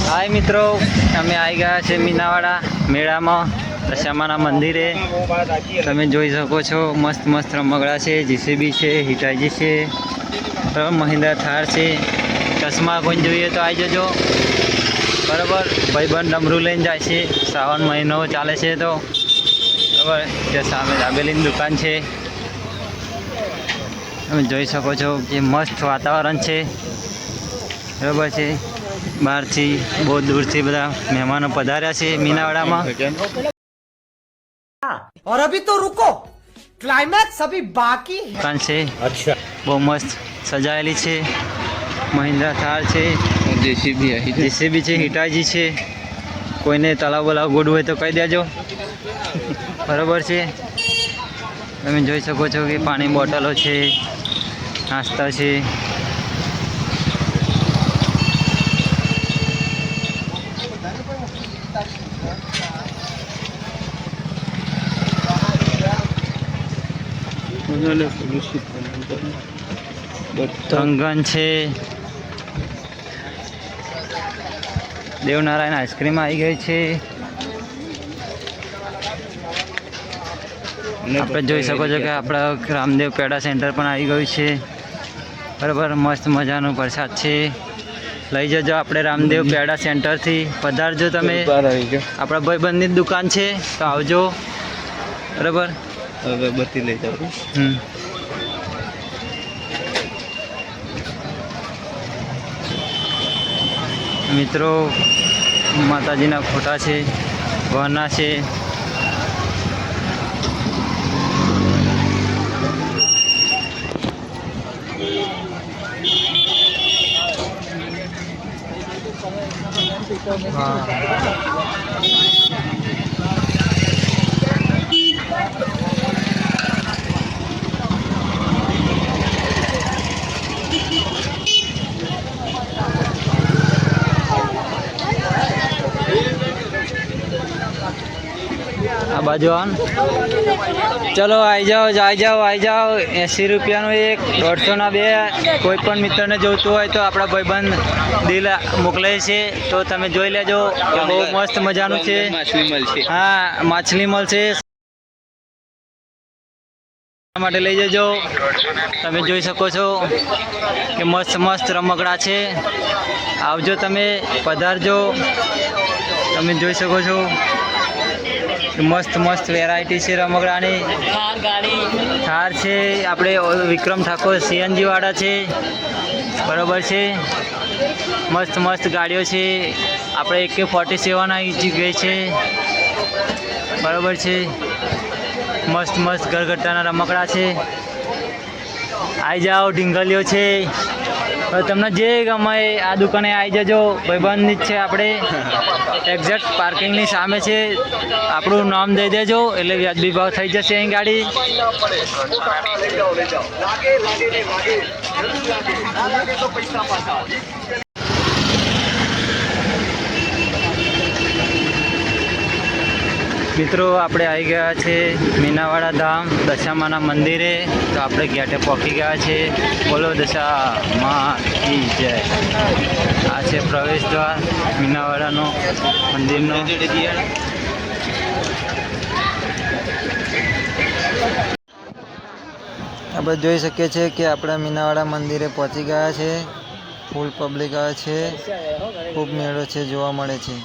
हाय मित्रों, अमे आई गया छे मीनावाड़ा मेला में दशामाना मंदिरे। तमे जोई सको छो मस्त मस्त रमकड़ा छे, जीसीबी छे, हिटाजी छे, महिंद्रा थार छे। चश्मा कोई જોઈએ तो आई जजो बराबर। भाईबंध डमरू लईने जाय छे, श्रावण महीनो चाले छे तो बराबर। जे सामे दाबेलीनी दुकान छे, તમે જોઈ શકો છો કે મસ્ત વાતાવરણ છે બરાબર છે। બહારથી બહુ દૂરથી બધા મહેમાનો પધાર્યા છે મીનાવાડામાં। और अभी तो रुको, क्लाइमैक्स अभी बाकी है। दुकान છે બહુ મસ્ત સજાયેલી છે। મહિન્દ્રા થાર છે, જેસીબી છે, હિટાજી છે। કોઈને તલાવ બલાવ ગોડવું હોય તો કહી દેજો બરાબર છે। તમે જોઈ શકો છો કે પાણી બોટલો છે, નાસ્તા છે। કંગન છે, દેવનારાયણ આઈસ્ક્રીમ આવી ગઈ છે। આપણે જોઈ શકો છો કે આપણા રામદેવ પેડા સેન્ટર પણ આવી ગયું છે બરાબર। મસ્ત મજાનો પ્રસાદ છે, લઈ જજો આપણે રામદેવ પેડા સેન્ટરથી પધારજો। તમે આપણા ભાઈબંધની જ દુકાન છે તો આવજો બરાબર। અગરબત્તી લઈ જાઓ। મિત્રો માતાજીના ફોટા છે, વરના છે। आ बाजू आन चलो आई जाओ 80 रुपया एक 150 ना 2। कोईपण मित्र ने जोतुं होय तो आपड़ा भाईबंध दिल मोकले छे तो तमे जोई लेजो। बहुत मस्त मजानुं छे। हाँ, माछली मळशे माटे लई जजो। तमे जोई शको छो कि मस्त मस्त रमकड़ा छे। आवजो, तमे पधारजो। तमे जोई शको छो मस्त मस्त वेरायटी है रमकड़ानी। थार है, अपने विक्रम ठाकुर सीएनजी वाला है बराबर है। मस्त मस्त गाड़ियों है, अपने AK-47 आई गई है बराबर है। मस्त मस्त गरगट्टाना रमकड़ा है। आई जाओ, ढींगलियों है। तमने जे गमे आ दुकाने आई जजो। भाईबंधनी ज छे आपणे। एक्जेक्ट पार्किंगनी सामे छे। આપણું નામ દઈ દેજો એટલે વ્યાજબી ભાવ થઈ જશે અહીં ગાડી। મિત્રો આપણે આવી ગયા છે મીનાવાડા ધામ દશામાના મંદિરે। તો આપણે ગેટે પહોંચી ગયા છે। બોલો દશા માં की जय। આ છે પ્રવેશ દ્વાર મીનાવાડાનો મંદિરનો। આપણે જોઈ શકીએ છીએ કે આપણે મીનાવાડા મંદિરે પહોંચી ગયા છે। ફૂલ પબ્લિક આવે છે, ખૂબ મેળો છે, જોવા મળે છે।